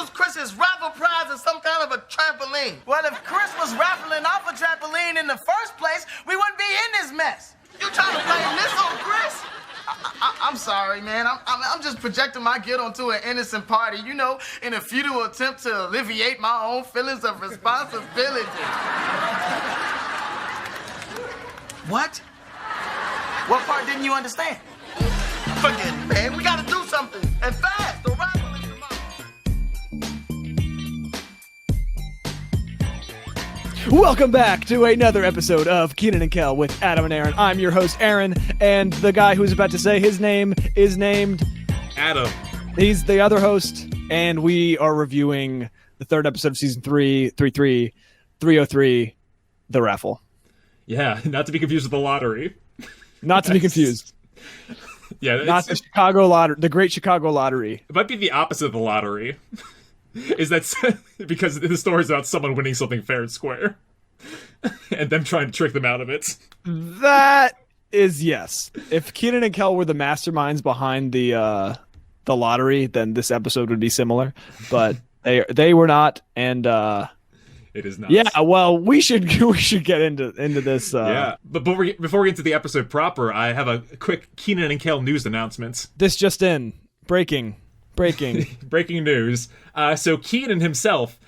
use Chris's raffle prize as some kind of a trampoline. Well, if Chris was raffling off a trampoline in the first place, we wouldn't be in this mess. You trying to blame this on Chris? I'm sorry, man. I'm just projecting my guilt onto an innocent party, you know, in a futile attempt to alleviate my own feelings of responsibility. What? What part didn't you understand? Forget it, man. We gotta do something. And fast. The raffle is tomorrow. Welcome back to another episode of Kenan Kel with Adam and Aaron. I'm your host, Aaron, and the guy who's about to say his name is named Adam. He's the other host, and we are reviewing the third episode of season 303, The Raffle. Yeah, not to be confused with the lottery. Not to be confused. Yeah, not the Chicago lottery, the Great Chicago Lottery. It might be the opposite of the lottery. Is that because the story is about someone winning something fair and square, and them trying to trick them out of it? That is yes. If Kenan and Kel were the masterminds behind the lottery, then this episode would be similar. But they were not, and it is not. Yeah, well, we should get into this. Yeah, but before we get into the episode proper, I have a quick Kenan and Kel news announcement. This just in, breaking news. So Kenan himself,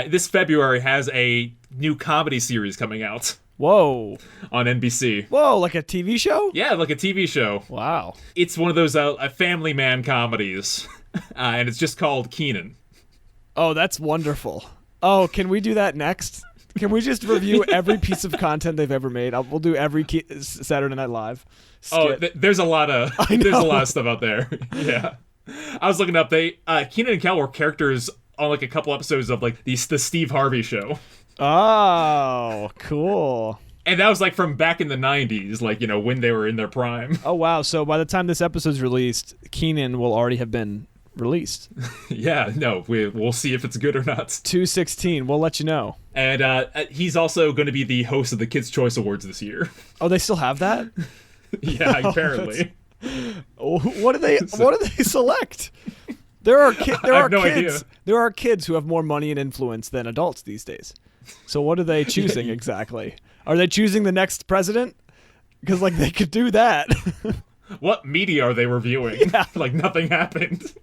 this February has a new comedy series coming out. Whoa. On NBC. Whoa, like a TV show? Yeah, like a TV show. Wow. It's one of those family man comedies, and it's just called Kenan. Oh, that's wonderful. Oh, can we do that next? Can we just review every piece of content they've ever made? We'll do every Saturday Night Live skit. Oh, there's a lot of stuff out there. Yeah, I was looking up. Kenan and Kel were characters on like a couple episodes of like the Steve Harvey Show. Oh, cool. And that was like from back in the 90s, like, you know, when they were in their prime. Oh, wow. So by the time this episode's released, Kenan will already have been released. Yeah, no, we'll see if it's good or not. 2/16, we'll let you know. And he's also going to be the host of the Kids' Choice Awards this year. Oh, they still have that? Yeah, apparently. What do they select? There are idea. There are kids who have more money and influence than adults these days. So what are they choosing exactly? Are they choosing the next president? Because like they could do that. What media are they reviewing? Yeah. Like nothing happened.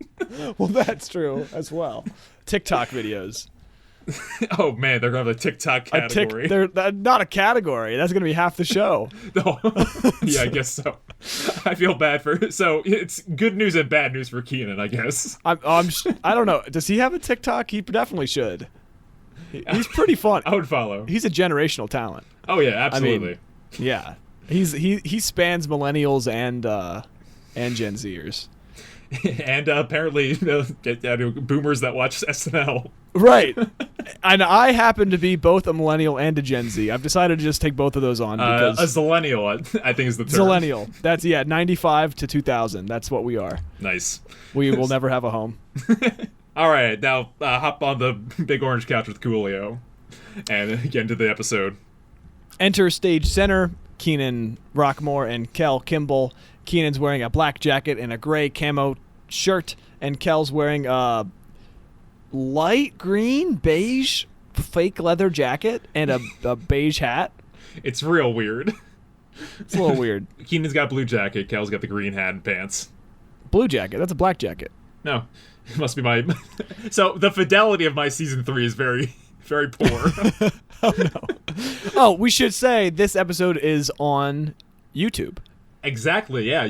Well, that's true as well. TikTok videos. Oh man, they're gonna have a TikTok category. They're not a category. That's gonna be half the show. No. Yeah, I guess so. I feel bad so it's good news and bad news for Kenan, I guess. I don't know. Does he have a TikTok? He definitely should. He's pretty fun. I would follow. He's a generational talent. Oh yeah, absolutely. I mean, yeah. He spans millennials and Gen Zers. And apparently boomers that watch SNL. Right. And I happen to be both a millennial and a Gen Z. I've decided to just take both of those on because a zillennial, I think is the term. Zillennial. That's 95 to 2000. That's what we are. Nice. We will never have a home. All right, now hop on the big orange couch with Coolio and get into the episode. Enter stage center, Kenan Rockmore and Kel Kimball. Kenan's wearing a black jacket and a gray camo shirt, and Kel's wearing a light green, beige, fake leather jacket and a beige hat. It's real weird. It's a little weird. Kenan's got a blue jacket, Kel's got the green hat and pants. Blue jacket? That's a black jacket. No, it must be my... So the fidelity of my season 3 is very, very poor. Oh, no. Oh, we should say this episode is on YouTube. Exactly, yeah.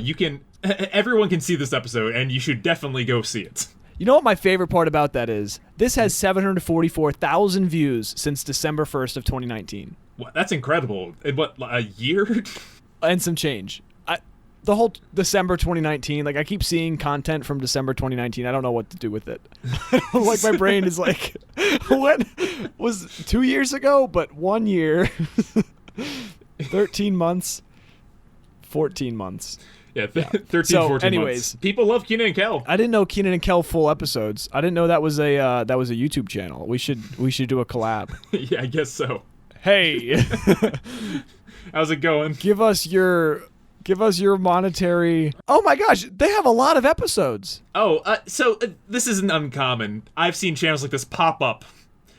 Everyone can see this episode, and you should definitely go see it. You know what my favorite part about that is? This has 744,000 views since December 1st of 2019. What? That's incredible. In what, a year? And some change. The whole December 2019, like I keep seeing content from December 2019. I don't know what to do with it. Like my brain is like, what was 2 years ago? But 1 year, 13 months, 14 months. Yeah, 14 anyways, months. People love Kenan and Kel. I didn't know Kenan and Kel full episodes. I didn't know that was a YouTube channel. We should do a collab. Yeah, I guess so. Hey, how's it going? Give us your Give us your monetary. Oh my gosh, they have a lot of episodes. Oh, this isn't uncommon. I've seen channels like this pop up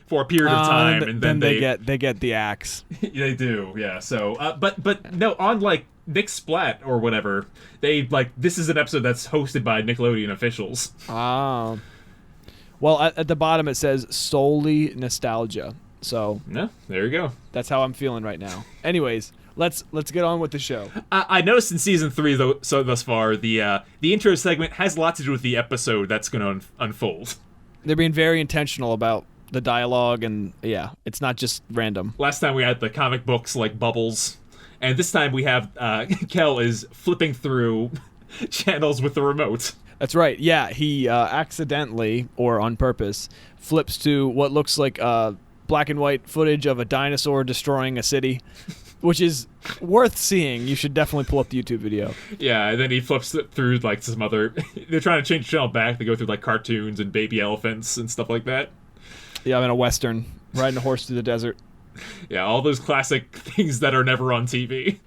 for a period of time, and then they get the axe. They do, yeah. So, but no, on like Nick Splat or whatever, they like this is an episode that's hosted by Nickelodeon officials. Oh. Well, at the bottom it says solely nostalgia. So no, there you go. That's how I'm feeling right now. Anyways, let's get on with the show. I noticed in season 3 though, so thus far, the intro segment has a lot to do with the episode that's going to unfold. They're being very intentional about the dialogue, and yeah, it's not just random. Last time we had the comic books like Bubbles, and this time we have Kel is flipping through channels with the remote. That's right. Yeah, he accidentally or on purpose flips to what looks like black and white footage of a dinosaur destroying a city, which is worth seeing. You should definitely pull up the YouTube video. Yeah, and then he flips it through like some other. They're trying to change the channel back. They go through like cartoons and baby elephants and stuff like that. Yeah, I'm in a Western, riding a horse through the desert. Yeah, all those classic things that are never on TV.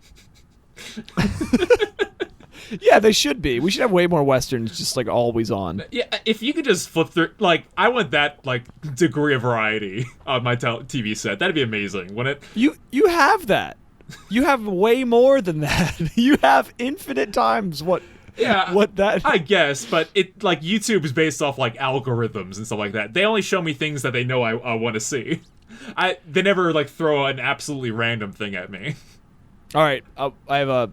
Yeah, they should be. We should have way more Westerns just like always on. Yeah, if you could just flip through, like, I want that, like, degree of variety on my TV set. That'd be amazing, wouldn't it? You have that. You have way more than that. You have infinite times what that. I guess, but it, like, YouTube is based off, like, algorithms and stuff like that. They only show me things that they know I want to see. They never, like, throw an absolutely random thing at me. All right, I have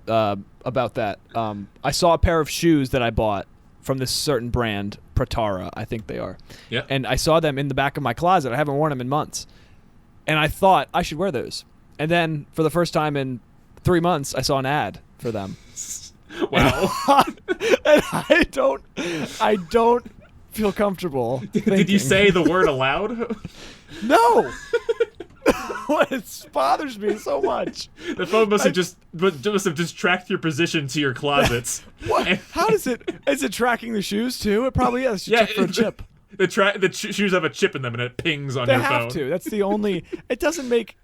about that. I saw a pair of shoes that I bought from this certain brand, Pratara, I think they are. Yeah. And I saw them in the back of my closet. I haven't worn them in months. And I thought I should wear those. And then for the first time in 3 months, I saw an ad for them. Wow. And I don't feel comfortable. Did you say the word aloud? No. It bothers me so much. The phone must have just tracked your position to your closets. What? How does it? Is it tracking the shoes too? It probably is. Yeah, check for a chip. The shoes have a chip in them, and it pings on They your phone. have to. That's the only. It doesn't make.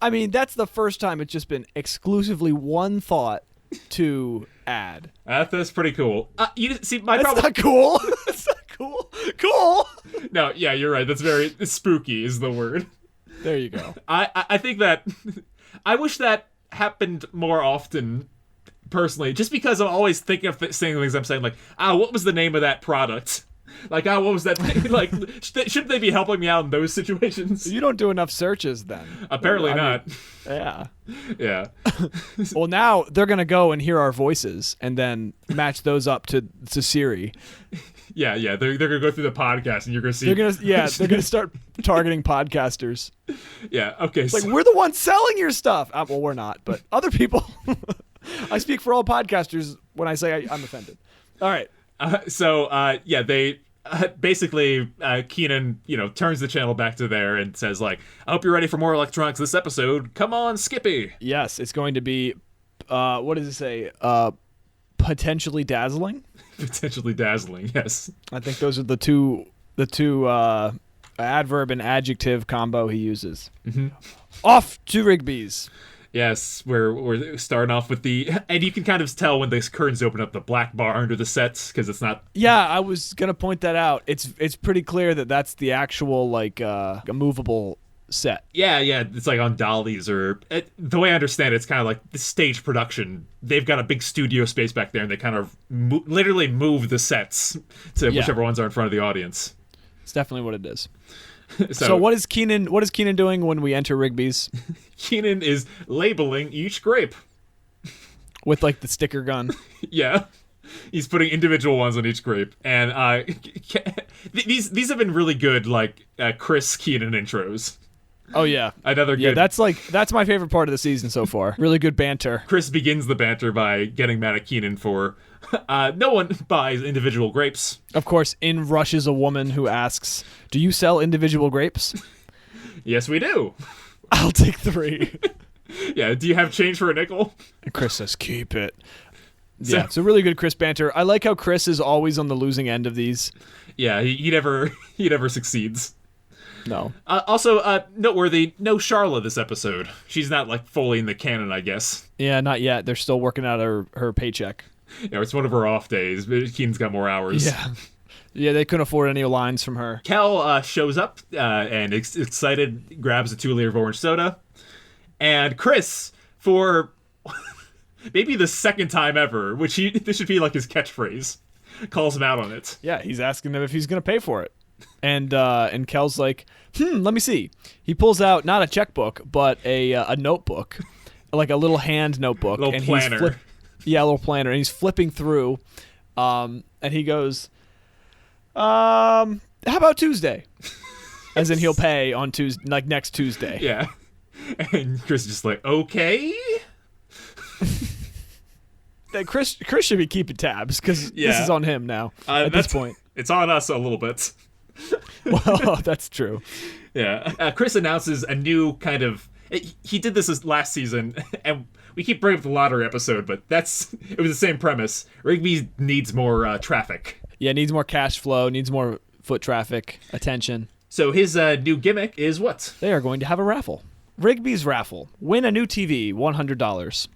I mean, that's the first time it's just been exclusively one thought to add. That's pretty cool. You see, my That's problem. not cool. That's not cool. Cool. No, yeah, you're right. That's very spooky. Is the word. There you go. I think that I wish that happened more often, personally, just because I'm always thinking of saying things I'm saying like, what was the name of that product? Like, what was that thing? Like, shouldn't they be helping me out in those situations? You don't do enough searches then. Apparently not. Yeah. Yeah. Well, now they're going to go and hear our voices and then match those up to Siri. Yeah. They're gonna go through the podcast and you're gonna see. They're gonna start targeting podcasters. Yeah. Okay. Like, we're the ones selling your stuff. Well, we're not, but other people. I speak for all podcasters when I say I'm offended. All right. They basically Kenan, turns the channel back to there and says like, "I hope you're ready for more electronics this episode. Come on, Skippy." Yes, it's going to be. What does it say? Potentially dazzling. Potentially dazzling. Yes. I think those are the two adverb and adjective combo he uses. Mm-hmm. Off to Rigby's. Yes, we're starting off with and you can kind of tell when the curtains open up the black bar under the sets because it's not. Yeah, I was gonna point that out. It's pretty clear that that's the actual like a movable set. Yeah, it's like on dollies the way I understand it, it's kind of like the stage production. They've got a big studio space back there, and they kind of literally move the sets to whichever ones are in front of the audience. It's definitely what it is. So what is Kenan doing when we enter Rigby's? Kenan is labeling each grape with like the sticker gun. Yeah. He's putting individual ones on each grape, and these have been really good, like Chris Kenan intros. Oh yeah, another good. Yeah, that's my favorite part of the season so far. Really good banter. Chris begins the banter by getting mad at Kenan for no one buys individual grapes. Of course, in rushes a woman who asks, "Do you sell individual grapes?" Yes, we do. I'll take 3. Yeah, do you have change for a nickel? And Chris says, "Keep it." Yeah, it's a really good Chris banter. I like how Chris is always on the losing end of these. Yeah, he never succeeds. No. Also, noteworthy, no Charla this episode. She's not, like, fully in the canon, I guess. Yeah, not yet. They're still working out her paycheck. It's one of her off days, but Keenan's got more hours. Yeah. Yeah, they couldn't afford any lines from her. Kel shows up and excited grabs a 2-liter of orange soda. And Chris, for maybe the second time ever, which this should be like his catchphrase, calls him out on it. Yeah, he's asking him if he's going to pay for it. And Kel's like, let me see. He pulls out not a checkbook, but a notebook, like a little hand notebook. Little and planner. A little planner. And he's flipping through, and he goes, how about Tuesday? As in he'll pay on Tuesday, like next Tuesday. Yeah. And Chris is just like, okay. Chris should be keeping tabs because this is on him now at this point. It's on us a little bit. Well, that's true. Yeah. Chris announces a new kind of... He did this last season, and we keep bringing up the lottery episode, but it was the same premise. Rigby needs more traffic. Yeah, needs more cash flow, needs more foot traffic, attention. So his new gimmick is what? They are going to have a raffle. Rigby's raffle. Win a new TV, $100.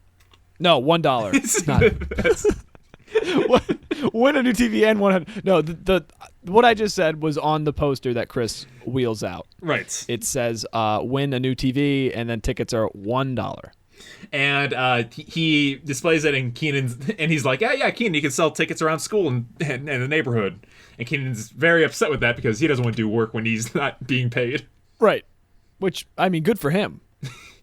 No, $1. Win a new TV and 100. No, what I just said was on the poster that Chris wheels out. Right. It says win a new TV, and then tickets are $1. And he displays it in Kenan's, and he's like, yeah, Kenan, you can sell tickets around school and the neighborhood. And Kenan's very upset with that because he doesn't want to do work when he's not being paid. Right. Which, I mean, good for him.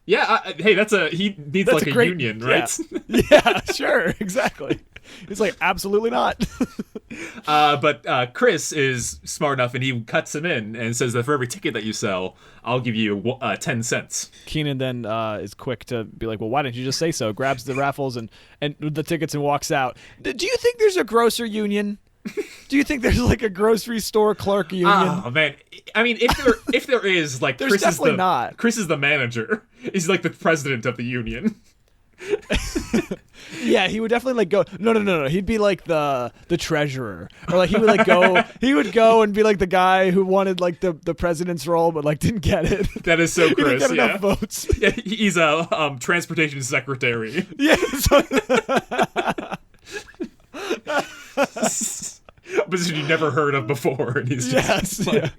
Yeah, he needs like a union, right? Yeah, sure, exactly. He's like, absolutely not. But Chris is smart enough, and he cuts him in and says that for every ticket that you sell, I'll give you 10 cents. Kenan then is quick to be like, well, why didn't you just say so? Grabs the raffles and the tickets and walks out. Do you think there's a grocer union? Do you think there's like a grocery store clerk union? Oh man, I mean, if there is, like, there's definitely not. Chris is the manager. He's like the president of the union. Yeah, he would definitely like go. No. He'd be like the treasurer, or like he would like go. He would go and be like the guy who wanted like the president's role, but like didn't get it. That is so Chris. He didn't get enough votes. Yeah, he's a transportation secretary. Yeah. Position you never heard of before, and he's just yeah.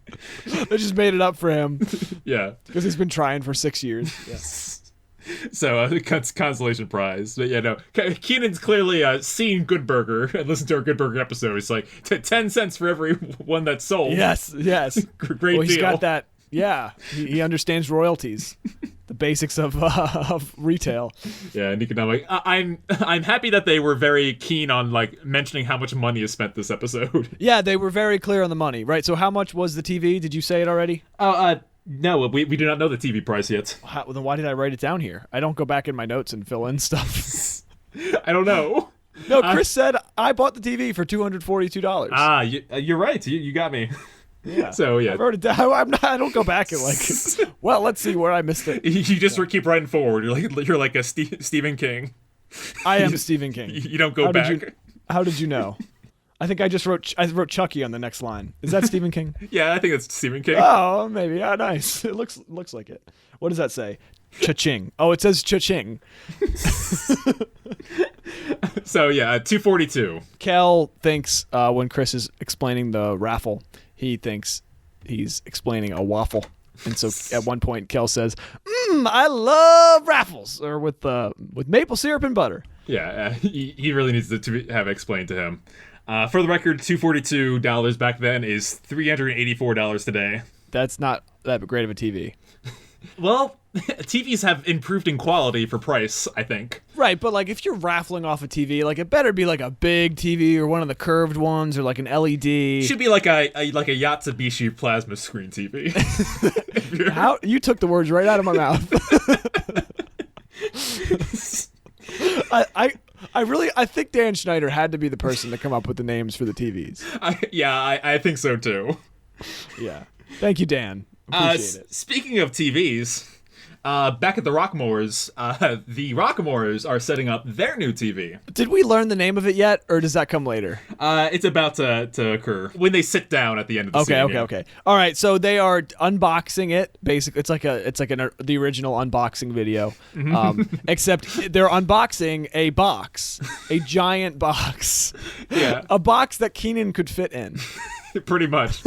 They just made it up for him. Yeah, because he's been trying for 6 years. Yes. So consolation prize, but yeah, no. Kenan's clearly seen Good Burger and listened to our Good Burger episode. It's like 10 cents for every one that's sold. Yes. Great well, deal. He's got that. Yeah, he understands royalties, the basics of retail. Yeah, and economic. I'm happy that they were very keen on like mentioning how much money is spent this episode. Yeah, they were very clear on the money, right? So how much was the TV? Did you say it already? No, we do not know the TV price yet. Then why did I write it down here? I don't go back in my notes and fill in stuff. I don't know. No, Chris said I bought the TV for $242. You're right. You got me. Yeah. So yeah, I wrote it down. I don't go back and like. Well, let's see where I missed it. You just keep writing forward. You're like a Stephen King. I am Stephen King. You don't go back. How did you know? I think I wrote Chucky on the next line. Is that Stephen King? Yeah, I think that's Stephen King. Oh, maybe. Oh, nice. It looks like it. What does that say? Cha-ching. Oh, it says cha-ching. So yeah, 242. Kel thinks when Chris is explaining the raffle, he thinks he's explaining a waffle. And so at one point, Kel says, I love raffles, or with maple syrup and butter. Yeah, he really needs to have it explained to him. For the record, $242 back then is $384 today. That's not that great of a TV. Well, TVs have improved in quality for price, I think. Right, but like if you're raffling off a TV, like it better be like a big TV or one of the curved ones or like an LED. Should be like a Yatsubishi plasma screen TV. How you took the words right out of my mouth. I think Dan Schneider had to be the person to come up with the names for the TVs. I think so too. Yeah. Thank you, Dan. Appreciate it. Speaking of TVs, Back at the Rockmores, the Rockmores are setting up their new TV. Did we learn the name of it yet, or does that come later? It's about to occur when they sit down at the end of the scene. Okay. All right, so they are unboxing it. Basically, it's like the original unboxing video, except they're unboxing a box, a giant box, a box that Kenan could fit in. Pretty much.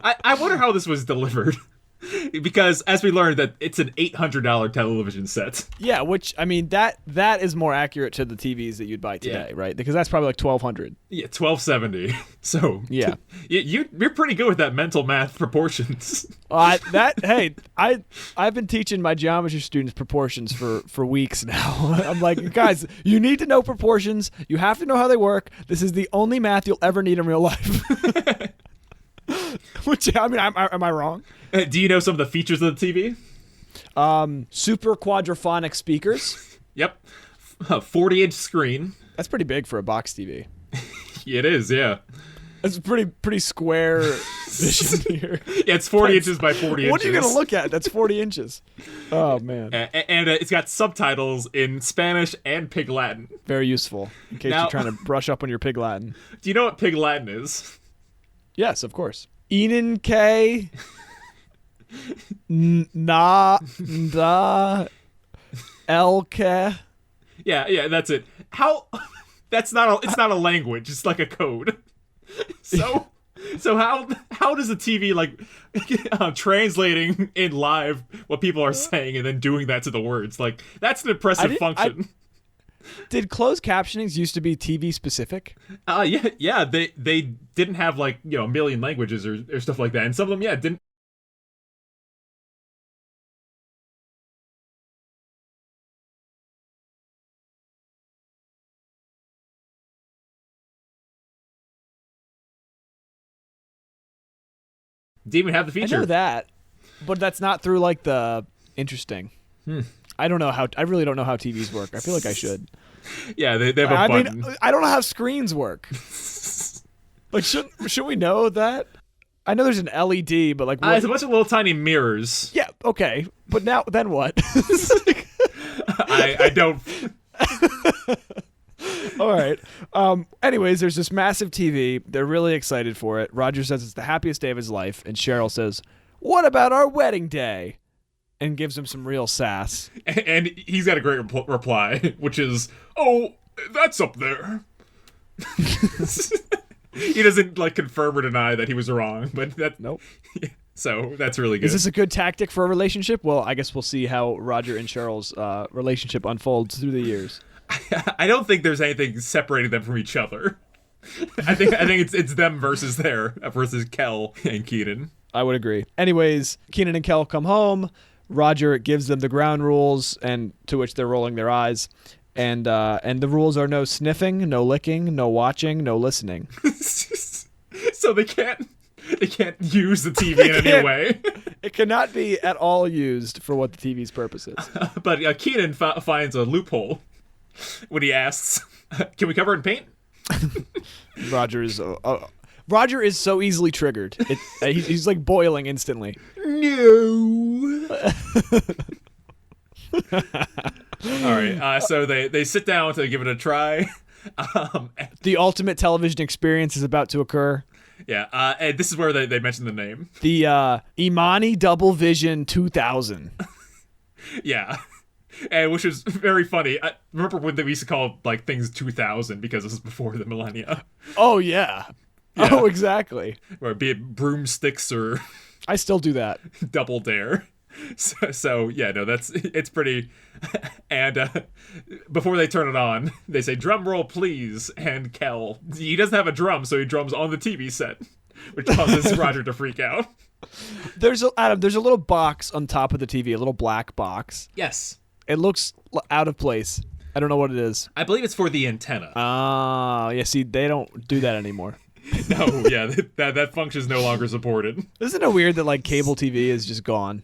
I wonder how this was delivered. Because, as we learned, that it's an $800 television set. Yeah, which, I mean, that is more accurate to the TVs that you'd buy today, right? Because that's probably like $1,200. Yeah, $1,270. So, yeah, you're pretty good with that mental math proportions. Hey, I've been teaching my geometry students proportions for weeks now. I'm like, guys, you need to know proportions. You have to know how they work. This is the only math you'll ever need in real life. Which, I mean, am I wrong? Do you know some of the features of the TV? Super quadraphonic speakers. Yep. A 40-inch screen. That's pretty big for a box TV. It is, yeah. It's pretty square vision here. Yeah, it's 40 inches by 40 inches. What are you going to look at? That's 40 inches. Oh, man. And it's got subtitles in Spanish and Pig Latin. Very useful, in case you're trying to brush up on your Pig Latin. Do you know what Pig Latin is? Yes, of course. Kenan Kel. Na da elke. Yeah, that's it. It's not a language, it's like a code. So how does the TV like translating in live what people are saying and then doing that to the words? Like, that's an impressive function. Did closed captionings used to be TV specific? Yeah, they didn't have like, a million languages or stuff like that. And some of them didn't. Didn't even have the feature. I know that, but that's not through like the interesting. I don't know I really don't know how TVs work. I feel like I should. Yeah, they have a button. Mean, I don't know how screens work. Like, should we know that? I know there's an LED, but like, it's a bunch of little tiny mirrors. Yeah, okay, but then what? I don't. All right. Anyways, there's this massive TV. They're really excited for it. Roger says it's the happiest day of his life, and Cheryl says, "What about our wedding day?" And gives him some real sass. And he's got a great reply, which is, "Oh, that's up there." He doesn't like confirm or deny that he was wrong, but nope. So that's really good. Is this a good tactic for a relationship? Well, I guess we'll see how Roger and Cheryl's relationship unfolds through the years. I don't think there's anything separating them from each other. I think it's them versus Kel and Kenan. I would agree. Anyways, Kenan and Kel come home. Roger gives them the ground rules, and to which they're rolling their eyes. And the rules are no sniffing, no licking, no watching, no listening. So they can't use the TV in any way. It cannot be at all used for what the TV's purpose is. But Kenan finds a loophole when he asks, "Can we cover it in paint?" Roger is so easily triggered. He's like boiling instantly. No. All right. So they sit down to give it a try. The ultimate television experience is about to occur. Yeah. And this is where they mention the name. The Omanni Double Vision 2000. Yeah. And which was very funny. I remember when they used to call like things 2000 because this is before the millennia. Oh yeah. Oh exactly. Or be it broomsticks or I still do that. Double Dare. So yeah, no, it's pretty. And before they turn it on, they say, "Drum roll, please." And Kel, he doesn't have a drum, so he drums on the TV set, which causes Roger to freak out. There's a little box on top of the TV, a little black box. Yes. It looks out of place. I don't know what it is. I believe it's for the antenna. Yeah. See, they don't do that anymore. No, yeah, that function is no longer supported. Isn't it weird that like cable TV is just gone?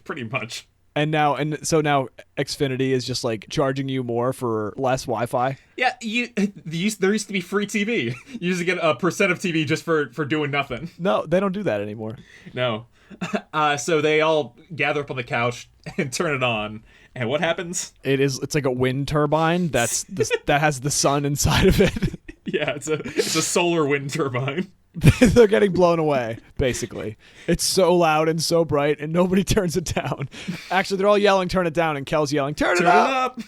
Pretty much. So now Xfinity is just like charging you more for less Wi-Fi. Yeah, there used to be free TV. You used to get a percent of TV just for doing nothing. No, they don't do that anymore. No. So they all gather up on the couch and turn it on. And what happens? It's like a wind turbine that has the sun inside of it. Yeah, it's a solar wind turbine. They're getting blown away, basically. It's so loud and so bright, and nobody turns it down. Actually, they're all yelling, turn it down, and Kel's yelling, turn it up!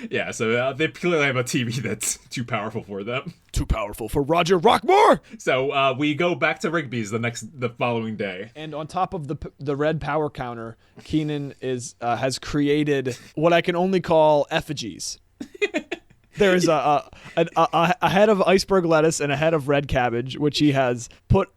Yeah, so they clearly have a TV that's too powerful for them. Too powerful for Roger Rockmore! So we go back to Rigby's the following day. And on top of the red power counter, Kenan has created what I can only call effigies. There is a head of iceberg lettuce and a head of red cabbage, which he has put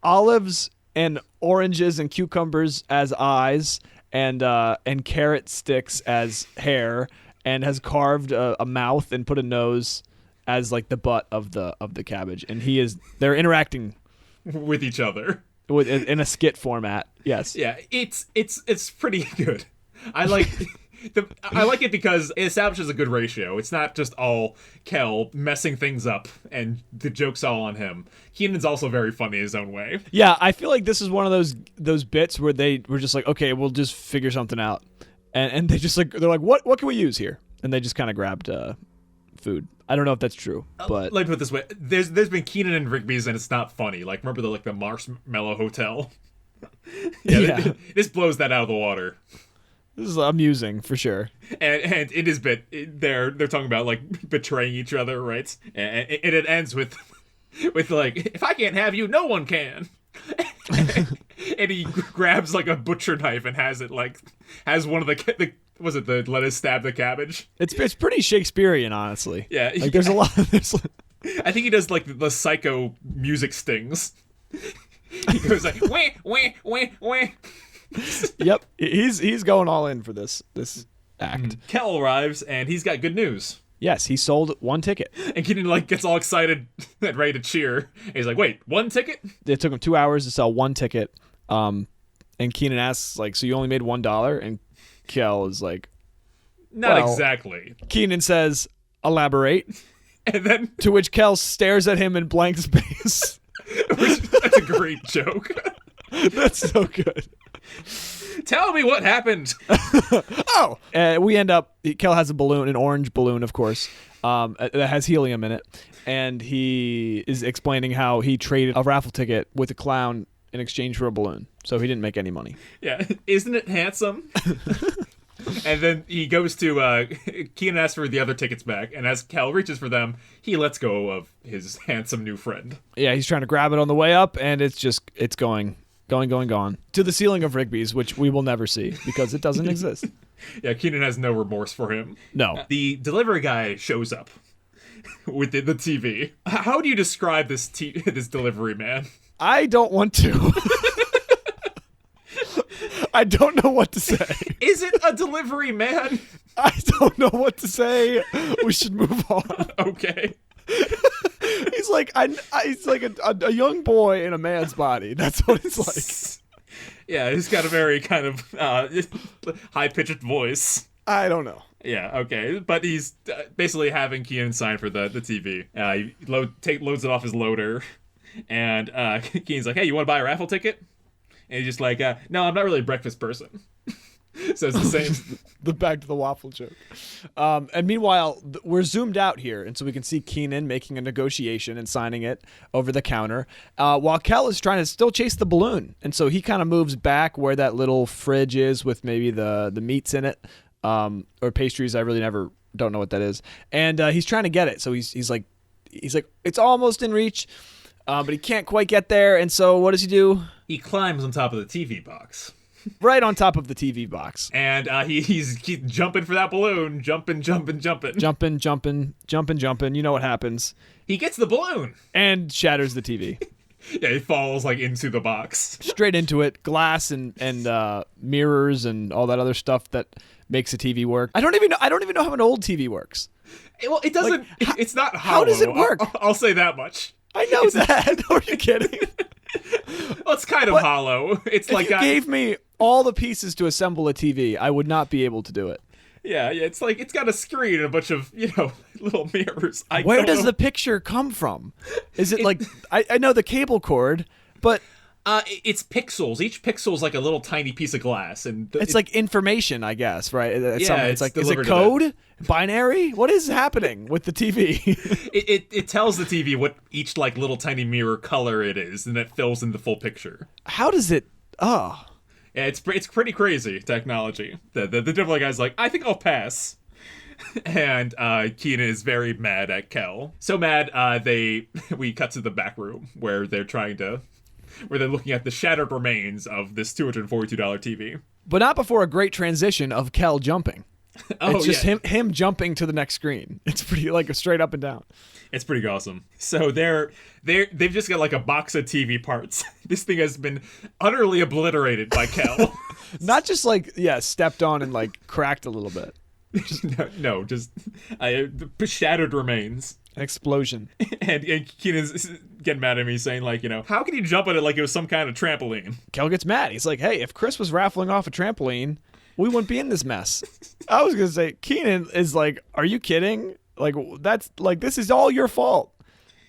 olives and oranges and cucumbers as eyes, and carrot sticks as hair, and has carved a mouth and put a nose as like the butt of the cabbage. And they're interacting with each other in a skit format. Yes. Yeah, it's pretty good. I like it because it establishes a good ratio. It's not just all Kel messing things up and the joke's all on him. Kenan's also very funny in his own way. Yeah, I feel like this is one of those bits where they were just like, okay, we'll just figure something out. And they just they're like, what can we use here? And they just kind of grabbed food. I don't know if that's true, but let me put it this way: there's been Kenan and Rigby's, and it's not funny. Like, remember the Marshmallow Hotel? Yeah. This blows that out of the water. This is amusing for sure. And in his bit, they're talking about like betraying each other, right? And it ends with like, if I can't have you, no one can. And he grabs like a butcher knife and has one of the was it the lettuce stab the cabbage? It's pretty Shakespearean, honestly. Yeah, like there's a lot. I think he does like the psycho music stings. He goes like wah wah wah wah. Yep, he's going all in for this act. Kel arrives and he's got good news. Yes, he sold one ticket. And Kenan like gets all excited and ready to cheer. And he's like, "Wait, one ticket?" It took him 2 hours to sell one ticket. And Kenan asks like, "So you only made $1?" And Kel is like, "Not exactly." Kenan says, "Elaborate." And then to which Kel stares at him in blank space. That's a great joke. That's so good. Tell me what happened. Oh, we end up. Kel has a balloon, an orange balloon, of course, that has helium in it, and he is explaining how he traded a raffle ticket with a clown in exchange for a balloon, so he didn't make any money. Yeah, isn't it handsome? And then he goes to Kenan asks for the other tickets back, and as Kel reaches for them, he lets go of his handsome new friend. Yeah, he's trying to grab it on the way up, and it's going to the ceiling of Rigby's, which we will never see because it doesn't exist. Yeah, Kenan has no remorse for him. No. The delivery guy shows up with the TV. How do you describe this delivery man? I don't want to. I don't know what to say. Is it a delivery man? I don't know what to say. We should move on. Okay. He's like a young boy in a man's body. That's what it's like. Yeah, he's got a very kind of high-pitched voice. I don't know. Yeah, okay. But he's basically having Kenan sign for the TV. He loads it off his loader. And Kenan's like, "Hey, you want to buy a raffle ticket?" And he's just like, "No, I'm not really a breakfast person." So it's the same. The back to the waffle joke. And meanwhile, we're zoomed out here, and so we can see Kenan making a negotiation and signing it over the counter, while Kel is trying to still chase the balloon. And so he kind of moves back where that little fridge is with maybe the meats in it, or pastries. I really don't know what that is. And he's trying to get it. So he's like, it's almost in reach, but he can't quite get there. And so what does he do? He climbs on top of the TV box. Right on top of the TV box. And he's jumping for that balloon. Jumping. Jumping. You know what happens. He gets the balloon. And shatters the TV. Yeah, he falls like into the box. Straight into it. Glass and mirrors and all that other stuff that makes a TV work. I don't even know how an old TV works. Well, it doesn't. Like, it's not hollow. How does it work? I'll say that much. I know that. Are you kidding? Well, it's kind of hollow. It's if like you gave me all the pieces to assemble a TV, I would not be able to do it. Yeah, it's like it's got a screen and a bunch of, little mirrors. Where does the picture come from? Is it like I know the cable cord, but it's pixels. Each pixel is like a little tiny piece of glass, and it's like information, I guess, right? It's like, is it delivered code? Binary? What is happening with the TV? it tells the TV what each like little tiny mirror color it is, and it fills in the full picture. How does it? Oh. Yeah, it's pretty crazy technology. The Double guy's like, I think I'll pass. And Kenan is very mad at Kel. So mad, we cut to the back room where they're looking at the shattered remains of this $242 TV. But not before a great transition of Kel jumping. It's just him jumping to the next screen. It's pretty like a straight up and down. It's pretty awesome. So they've just got like a box of TV parts. This thing has been utterly obliterated by Kel. Not just like stepped on and like cracked a little bit. Just shattered remains. An explosion. And Kenan's getting mad at me, saying like, how can you jump at it like it was some kind of trampoline? Kel gets mad. He's like, hey, if Chris was raffling off a trampoline, we wouldn't be in this mess. I was gonna say, Kenan is like, are you kidding? Like, that's like, this is all your fault.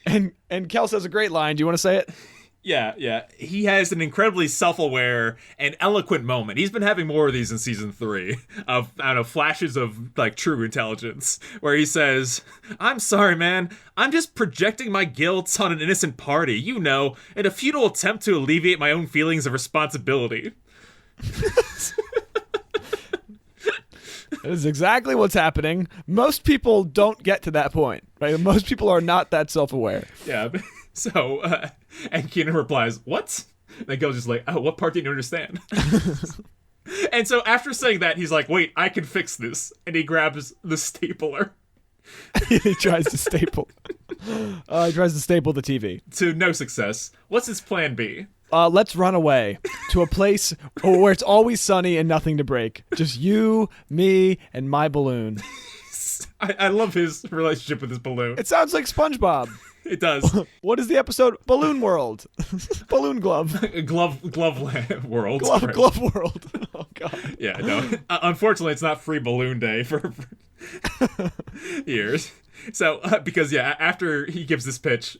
And Kel says a great line. Do you want to say it? Yeah. He has an incredibly self-aware and eloquent moment. He's been having more of these in season 3 of, I don't know, flashes of like true intelligence, where he says, I'm sorry, man. I'm just projecting my guilt on an innocent party, in a futile attempt to alleviate my own feelings of responsibility. That is exactly what's happening. Most people don't get to that point, right? Most people are not that self-aware. Yeah. So, and Kenan replies, what? And then Kel's just like, oh, what part didn't you understand? And so after saying that, he's like, wait, I can fix this. And he grabs the stapler. He tries to staple. He tries to staple the TV. To no success. What's his plan B? Let's run away to a place where it's always sunny and nothing to break. Just you, me, and my balloon. I love his relationship with his balloon. It sounds like SpongeBob. It does. What is the episode? Balloon World. Balloon Glove. Glove World. Glove World. Oh, God. Yeah, no. Unfortunately, it's not Free Balloon Day for years. So, because, after he gives this pitch,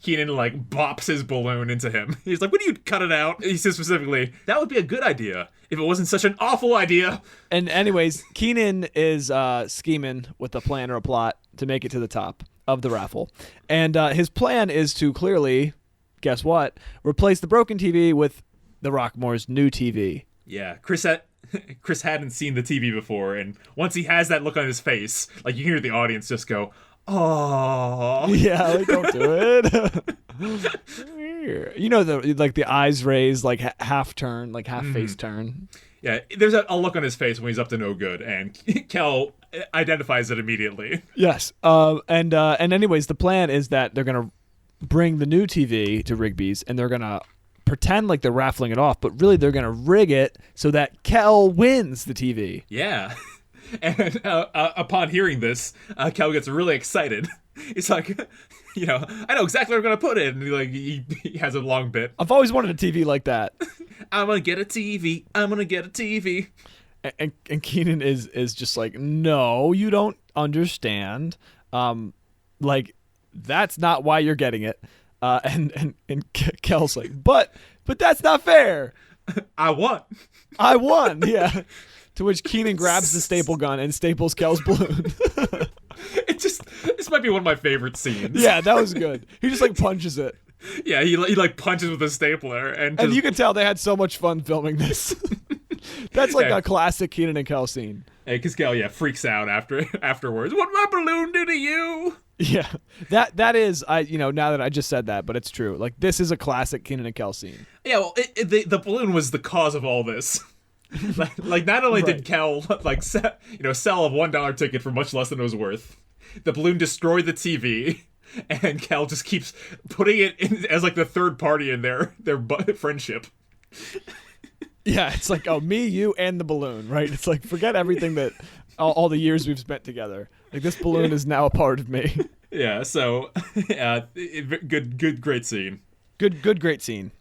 Kenan, like, bops his balloon into him. He's like, when do you cut it out? He says specifically, that would be a good idea if it wasn't such an awful idea. And anyways, Kenan is scheming with a plan or a plot to make it to the top of the raffle. And his plan is to clearly, guess what, replace the broken TV with the Rockmore's new TV. Yeah, Chris hadn't seen the TV before, and once he has that look on his face, like, you hear the audience just go, "Oh, yeah, like, don't do it." the eyes raised, like half turn, like half face turn. Yeah, there's a look on his face when he's up to no good, and Kel identifies it immediately. Yes, and anyways, the plan is that they're gonna bring the new TV to Rigby's, and they're gonna pretend like they're raffling it off, but really they're going to rig it so that Kel wins the TV. Yeah. And upon hearing this, Kel gets really excited. He's like, I know exactly where I'm going to put it. And he has a long bit. I've always wanted a TV like that. I'm going to get a TV. I'm going to get a TV. And Kenan is just like, no, you don't understand. Like, that's not why you're getting it. And Kel's like, but that's not fair. I won, yeah. To which Kenan grabs the staple gun and staples Kel's balloon. This might be one of my favorite scenes. Yeah, that was good. He just like punches it. Yeah, he like punches with a stapler, and you can tell they had so much fun filming this. That's like a classic Kenan and Kel scene. Hey, because Kel freaks out afterwards. What did my balloon do to you? Yeah, that is now that I just said that, but it's true. Like, this is a classic Kenan and Kel scene. Yeah, well, the balloon was the cause of all this. like not only did Kel sell a $1 ticket for much less than it was worth, the balloon destroyed the TV, and Kel just keeps putting it in as like the third party in their friendship. Yeah, it's like, oh, me, you, and the balloon, right? It's like, forget everything that all the years we've spent together. Like, this balloon is now a part of me. Yeah, so, great scene. Great scene.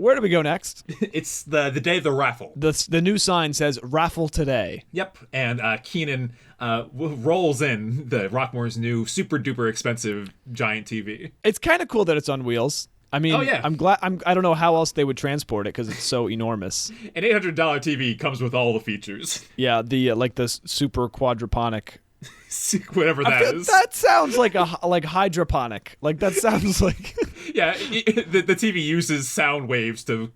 where do we go next? It's the day of the raffle. The new sign says Raffle today. Yep, and Kenan rolls in the Rockmore's new super duper expensive giant TV. It's kind of cool that it's on wheels. I mean, Oh, yeah. I'm glad. I don't know how else they would transport it because it's so enormous. An $800 TV comes with all the features. Yeah, the like the super quadraponic. Whatever that is. That sounds like hydroponic. Like that sounds like. Yeah, the TV uses sound waves to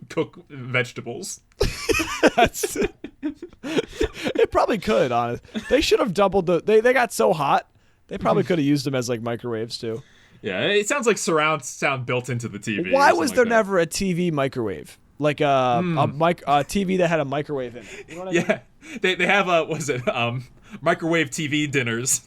cook vegetables. It probably could. Honest, they should have doubled the. They got so hot. They probably could have used them as like microwaves too. Yeah, it sounds like surround sound built into the TV. Why was there never a TV microwave? Like a TV that had a microwave in it. You know what I mean? Yeah, they have microwave TV dinners.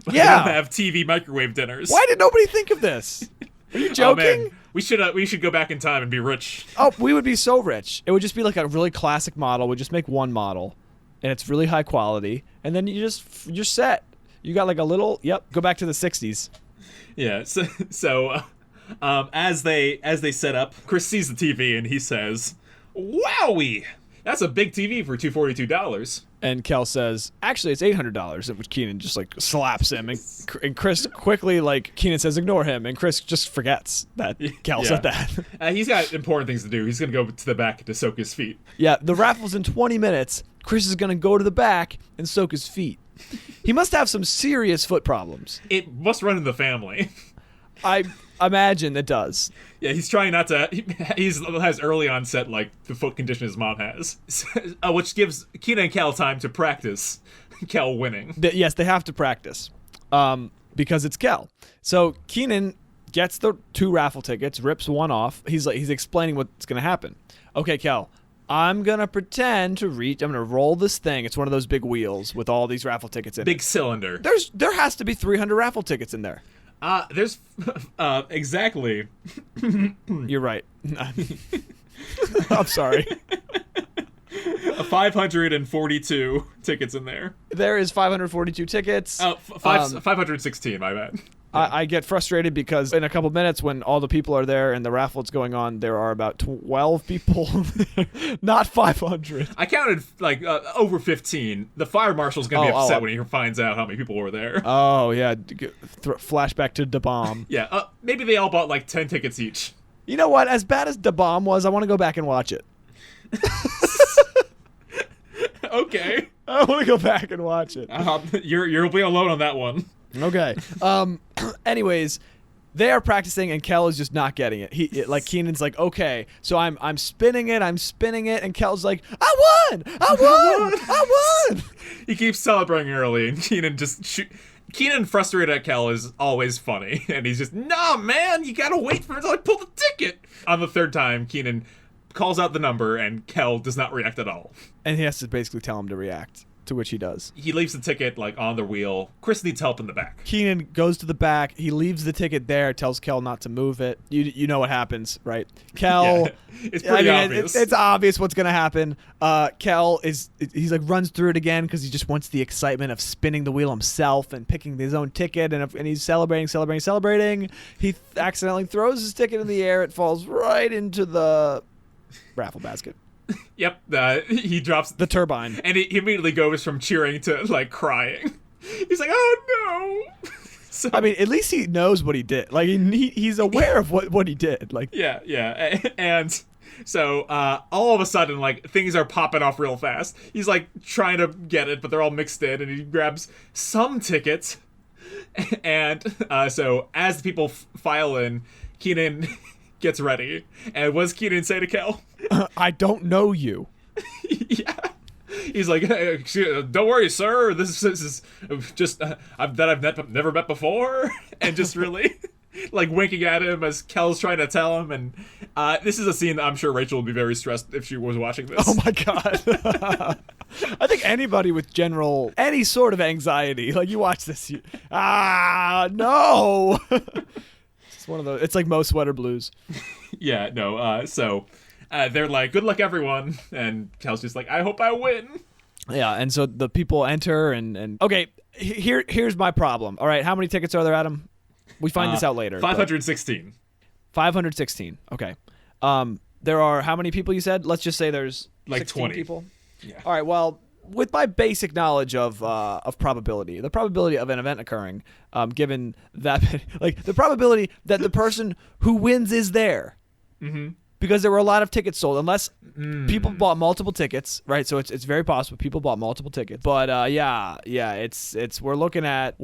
But Yeah. they don't have TV microwave dinners. Why did nobody think of this? Are you Oh, joking? man. We should go back in time and be rich. Oh, we would be so rich. It would just be like a really classic model. We just make one model, and it's really high quality. And then you're set. You got like a little. Yep. Go back to the '60s. Yeah. So as they set up, Chris sees the TV and he says, "Wowie, that's a big TV for $242." And Kel says, "Actually, it's $800." At which Kenan just like slaps him, and Chris quickly Kenan says, "Ignore him," and Chris just forgets that Kel said that. He's got important things to do. He's gonna go to the back to soak his feet. Yeah, the raffle's in 20 minutes. Chris is gonna go to the back and soak his feet. He must have some serious foot problems. It must run in the family. I imagine it does. Yeah, he's trying not to. He has early onset the foot condition his mom has, which gives Kenan and Kel time to practice Kel winning. Yes, they have to practice, because it's Kel. So Kenan gets the 2 raffle tickets, rips one off. He's explaining what's gonna happen. Okay, Kel, I'm gonna pretend to reach. I'm gonna roll this thing. It's one of those big wheels with all these raffle tickets in it. Big cylinder. There has to be 300 raffle tickets in there. There's exactly. You're right. I'm sorry. 542 tickets in there. There is 542 tickets. Oh, 516, my bad. I get frustrated because in a couple minutes when all the people are there and the raffle is going on, there are about 12 people, not 500. I counted over 15. The fire marshal's gonna be upset when he finds out how many people were there. Oh, yeah. Flashback to Da Bomb. Yeah, maybe they all bought 10 tickets each. You know what? As bad as Da Bomb was, I want to go back and watch it. Okay. I want to go back and watch it. You'll be alone on that one. Okay. Anyways, they are practicing and Kel is just not getting it. Kenan's like, okay, so I'm spinning it, and Kel's like, I won. He keeps celebrating early, and Kenan frustrated at Kel is always funny, and he's just, nah, man, you gotta wait for it to pull the ticket. On the third time, Kenan calls out the number, and Kel does not react at all. And he has to basically tell him to react. To which he does. He leaves the ticket on the wheel. Chris needs help in the back. Kenan goes to the back. He leaves the ticket there. Tells Kel not to move it. You know what happens, right? Kel. Yeah, it's pretty obvious. It's obvious what's gonna happen. Kel he's runs through it again because he just wants the excitement of spinning the wheel himself and picking his own ticket. And he's celebrating. He accidentally throws his ticket in the air. It falls right into the raffle basket. Yep, he drops the turbine, and he immediately goes from cheering to crying. He's like, "Oh no!" So, I mean, at least he knows what he did. He's aware of what he did. Yeah, and so all of a sudden, things are popping off real fast. He's trying to get it, but they're all mixed in, and he grabs some tickets, and so as the people file in, Kenan gets ready, and what does Kenan say to Kel? I don't know you. Yeah. He's like, don't worry, sir. This is just that I've never met before, and just really winking at him as Kel's trying to tell him. And this is a scene that I'm sure Rachel would be very stressed if she was watching this. Oh my god. I think anybody with any sort of anxiety, you watch this, no. It's one of those. It's like Mo Sweater Blues. Yeah, no. So they're like, good luck, everyone. And Kel's just like, I hope I win. Yeah, and so the people enter and okay, here's my problem. All right, how many tickets are there, Adam? We find this out later. 516. 516. Okay. there are how many people you said? Let's just say there's Like 16 20 people. Yeah. All right. Well, with my basic knowledge of probability, the probability of an event occurring, given that like the probability that the person who wins is there. Mm-hmm. Because there were a lot of tickets sold, unless people bought multiple tickets, right? So it's very possible people bought multiple tickets. But it's we're looking at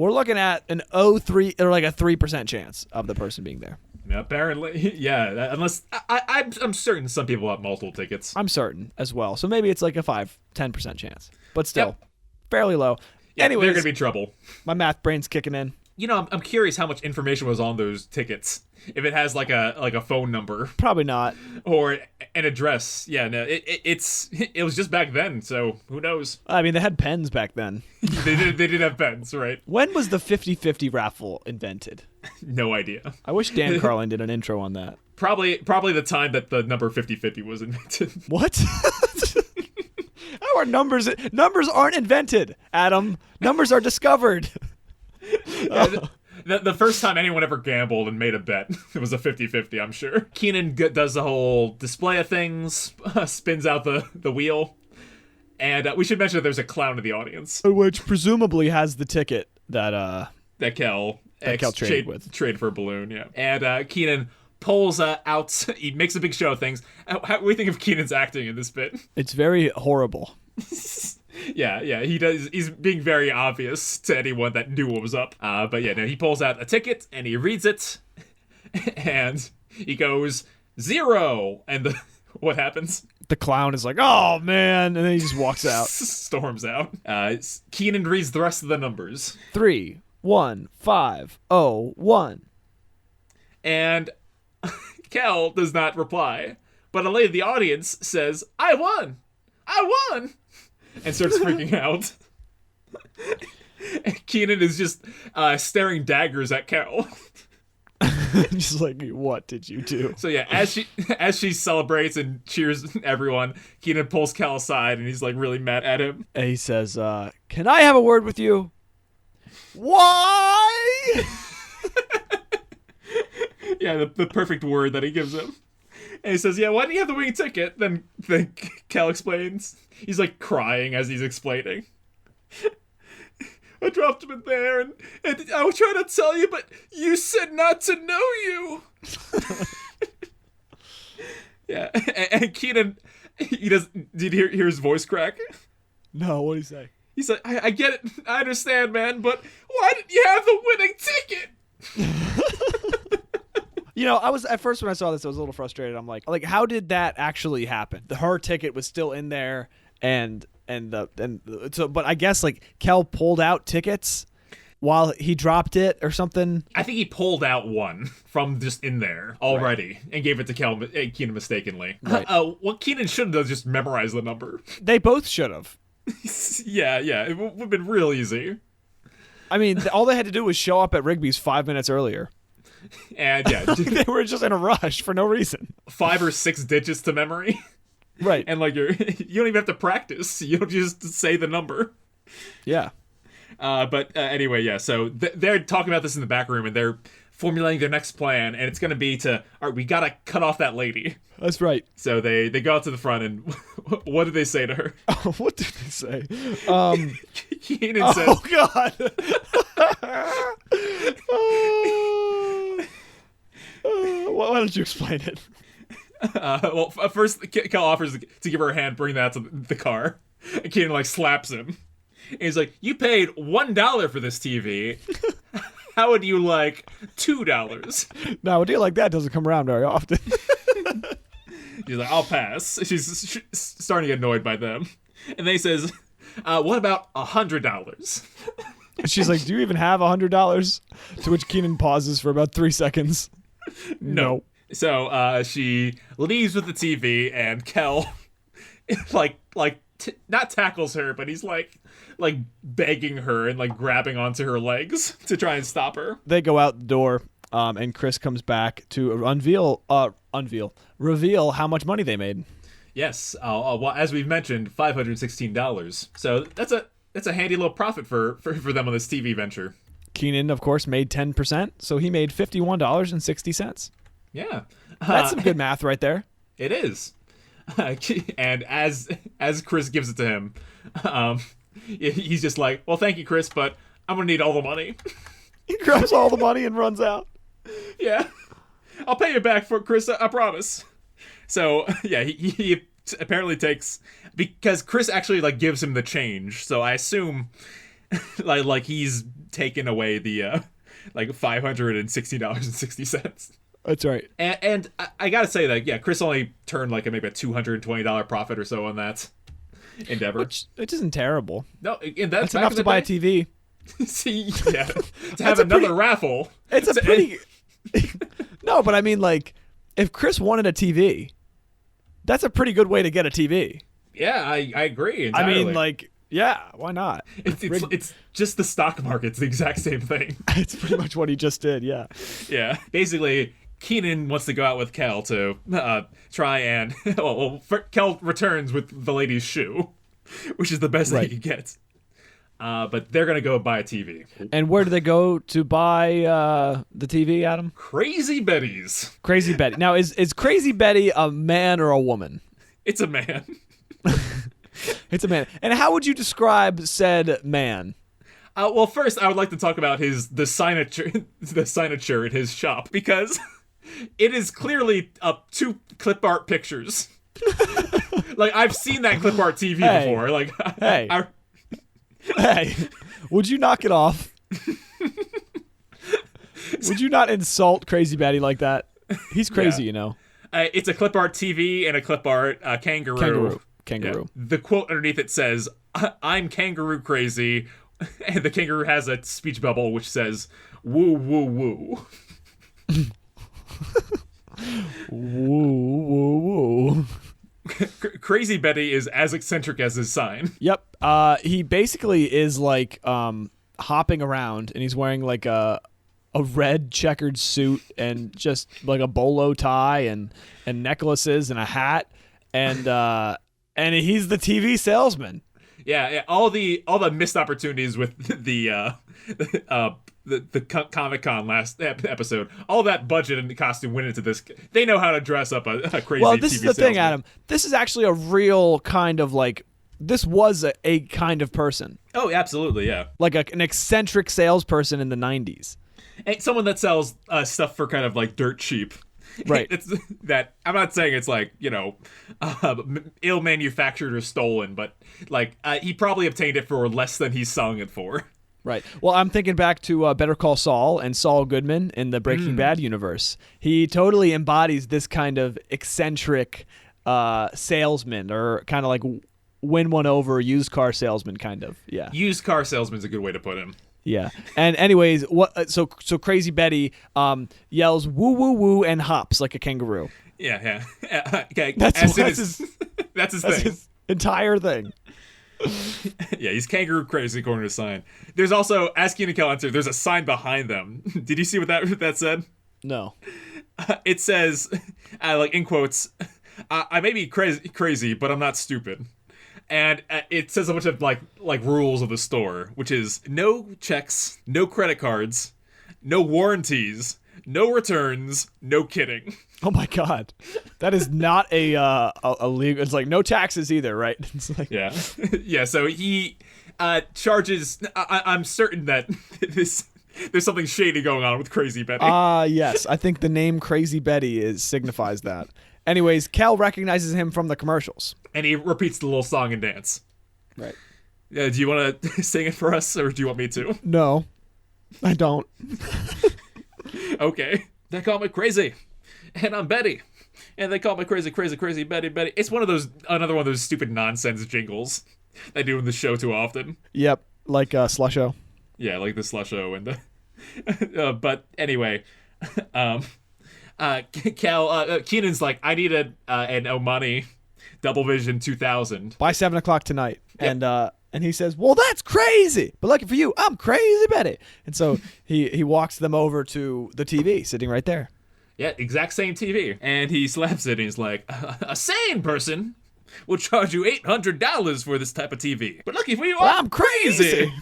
an 03 or like a 3% chance of the person being there. Apparently, yeah. Unless I'm certain some people bought multiple tickets. I'm certain as well. So maybe it's like a 5-10% chance, but still fairly low. Yeah, Anyways, they're gonna be trouble. My math brain's kicking in. You know, I'm curious how much information was on those tickets. If it has like a phone number Probably not. or an address, yeah, no, it was just back then, so who knows? I mean, they had pens back then. They did have pens, right? When was the 50-50 raffle invented? No idea. I wish Dan Carlin did an intro on that. Probably the time that the number 50-50 was invented. What? How are numbers aren't invented, Adam. Numbers are discovered. The first time anyone ever gambled and made a bet, it was a 50-50, I'm sure. Kenan does the whole display of things, spins out the wheel, and we should mention that there's a clown in the audience. Which presumably has the ticket that Kel traded with. Trade for a balloon, yeah. And Kenan pulls out, he makes a big show of things. How do we think of Kenan's acting in this bit? It's very horrible. Yeah, he does. He's being very obvious to anyone that knew what was up. But yeah, no, he pulls out a ticket and he reads it, and he goes 0. And what happens? The clown is like, "Oh man," and then he just walks out. Storms out. Kenan reads the rest of the numbers. 3, 1, 5, 0, 1. And Kel does not reply, but a lady in the audience says, "I won! I won!" and starts freaking out. Kenan is just staring daggers at Kel. Just like, what did you do? So yeah, as she celebrates and cheers everyone, Kenan pulls Kel aside and he's like really mad at him. And he says, "Can I have a word with you?" Why? Yeah, the perfect word that he gives him. And he says, "Yeah, why do you have the winning ticket?" Then Kel explains. He's like crying as he's explaining. "I dropped him in there, and I was trying to tell you, but you said not to know you." Yeah, and Kenan, did you hear his voice crack? No, what did he say? He said, I get it, I understand, man, but why didn't you have the winning ticket?" You know, I was at first when I saw this, I was a little frustrated. I'm like, how did that actually happen? Her ticket was still in there, but I guess like Kel pulled out tickets while he dropped it or something. I think he pulled out one from just in there already and gave it to Kenan mistakenly. Right. What Kenan should have done is just memorize the number. They both should have. Yeah, it would have been real easy. I mean, all they had to do was show up at Rigby's 5 minutes earlier. And yeah, They were just in a rush for no reason. 5 or 6 digits to memory. Right. And like you don't even have to practice. You don't just say the number. Yeah. But anyway, yeah. So they're talking about this in the back room, and they're formulating their next plan, and it's gonna be all right, we gotta cut off that lady. That's right. So they go out to the front, and what did they say to her? What did they say? Kenan says, "Oh God." Why don't you explain it? well, first Kel offers to give her a hand, bring that to the car, and Kenan like slaps him. And he's like, "You paid $1 for this TV. How would you like $2? Now, a deal like that doesn't come around very often. He's like, "I'll pass." She's starting to get annoyed by them, and then he says, "What about $100? She's like, "Do you even have $100?" To which Kenan pauses for about 3 seconds. No. So she leaves with the TV, and Kel, not tackles her, but he's like begging her and like grabbing onto her legs to try and stop her. They go out the door, and Chris comes back to reveal how much money they made. Yes, well, as we've mentioned, $516. So that's a handy little profit for them on this TV venture. Kenan, of course, made 10%, so he made $51.60. Yeah. That's some good math right there. It is. And as Chris gives it to him, he's just like, well, thank you, Chris, but I'm gonna need all the money. He grabs all the money and runs out. Yeah. I'll pay you back for Chris, I promise. So, yeah, he apparently takes, because Chris actually, like, gives him the change, so I assume, like he's taken away the, like, $560.60. That's right. And I gotta say that, yeah, Chris only turned, like, maybe a $220 profit or so on that endeavor. Which isn't terrible. No, and that's enough to buy a TV. See, yeah, to have another raffle. It's a pretty... No, but I mean, like, if Chris wanted a TV, that's a pretty good way to get a TV. Yeah, I agree entirely. I mean, like, yeah, why not? It's just the stock market. It's the exact same thing. It's pretty much what he just did, yeah. Yeah. Basically, Kenan wants to go out with Kel to try and... Kel returns with the lady's shoe, which is the best thing he gets. But they're going to go buy a TV. And where do they go to buy the TV, Adam? Crazy Betty's. Crazy Betty. Now, is Crazy Betty a man or a woman? It's a man. It's a man. And how would you describe said man? Well, first, I would like to talk about the signature in his shop, because it is clearly two clip art pictures. Like, I've seen that clip art TV before. Like, Hey, would you knock it off? Would you not insult Crazy Betty like that? He's crazy, you know. It's a clip art TV and a clip art kangaroo. Kangaroo. Yeah. The quote underneath it says, "I'm kangaroo crazy," and the kangaroo has a speech bubble which says, "Woo woo woo." Woo woo woo. Crazy Betty is as eccentric as his sign. Yep. He basically is like hopping around, and he's wearing like a red checkered suit and just like a bolo tie and necklaces and a hat, and he's the TV salesman. Yeah. All the missed opportunities with the Comic-Con last episode, all that budget and the costume went into this. They know how to dress up a crazy Well, this TV is the thing, salesman. Adam. This is actually a real kind of like, this was a kind of person. Oh, absolutely, yeah. Like an eccentric salesperson in the 90s. And someone that sells stuff for kind of like dirt cheap. Right. It's that, I'm not saying it's like, you know, ill manufactured or stolen, but like he probably obtained it for less than he's selling it for. Right. Well, I'm thinking back to Better Call Saul and Saul Goodman in the Breaking Bad universe. He totally embodies this kind of eccentric salesman, or kind of like win one over used car salesman kind of. Yeah. Used car salesman's a good way to put him. Yeah. And anyways, what? So Crazy Betty yells woo woo woo and hops like a kangaroo. Yeah. Okay. That's his thing. His entire thing. Yeah, he's kangaroo crazy according to the sign. There's also, as Kenan Kel answered, there's a sign behind them. Did you see what that said? No. It says, like in quotes, "I may be crazy, but I'm not stupid." And it says a bunch of like rules of the store, which is no checks, no credit cards, no warranties, no returns, no kidding. Oh my God, that is not a legal. It's like no taxes either, right? It's like, yeah. So he charges. I'm certain that there's something shady going on with Crazy Betty. Yes, I think the name Crazy Betty signifies that. Anyways, Kel recognizes him from the commercials. And he repeats the little song and dance. Right. Do you want to sing it for us, or do you want me to? No, I don't. Okay. They call me crazy, and I'm Betty. And they call me crazy Betty. It's another one of those stupid nonsense jingles they do in the show too often. Yep, like Slusho. Yeah, like the Slusho and the... but anyway... Kenan's like, I need an Omanni Double Vision 2000 by 7 o'clock tonight. Yep. And he says, well, that's crazy, but lucky for you, I'm Crazy Betty. And so he walks them over to the TV sitting right there. Yeah, exact same TV. And he slaps it and he's like, a sane person will charge you $800 for this type of TV, but lucky for you, I'm crazy.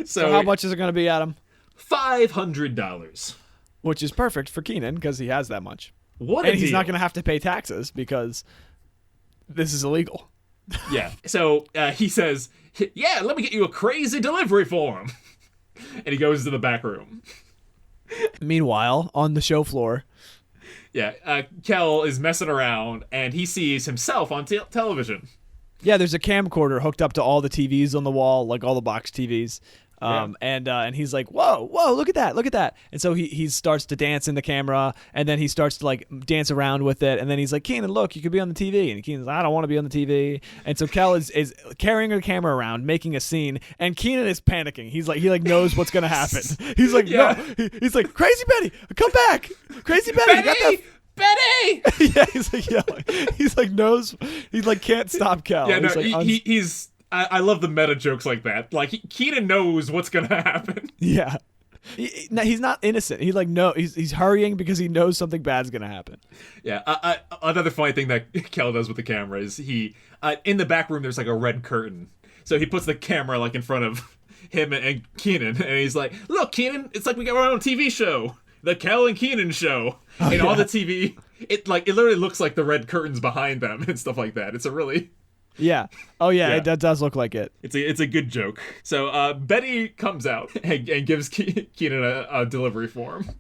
So how much is it going to be, Adam? $500. Which is perfect for Kenan because he has that much. What And a he's deal. not going to have to pay taxes because this is illegal. Yeah. So he says, "Yeah, let me get you a crazy delivery form," and he goes to the back room. Meanwhile, on the show floor, Yeah, Kel is messing around, and he sees himself on television. yeah, there's a camcorder hooked up to all the TVs on the wall, like all the box TVs. Yeah. And he's like, whoa, look at that. And so he starts to dance in the camera, and then he starts to like dance around with it, and then he's like, Kenan, look, you could be on the TV. And Kenan's like, I don't want to be on the TV. And so Kel is carrying a camera around, making a scene, and Kenan is panicking. He knows what's gonna happen. He's like, Yeah. no, he's like, Crazy Betty, come back, Crazy Betty, you got that. Betty! Yeah, he's like yelling. He's like knows. He like can't stop Kel. Yeah, no, he's like, he's. I love the meta jokes like that. Like Kenan knows what's gonna happen. yeah. He's not innocent. He like no. He's hurrying because he knows something bad's gonna happen. Yeah. Another funny thing that Kel does with the camera is he in the back room there's like a red curtain, so he puts the camera like in front of him and Kenan, and he's like, "Look, Kenan, it's like we got our own TV show, the Kel and Kenan show." And all the TV, it literally looks like the red curtains behind them and stuff like that. It's a really. Yeah. Oh yeah, Yeah. That does look like it. It's a good joke. So Betty comes out and gives Kenan a delivery form.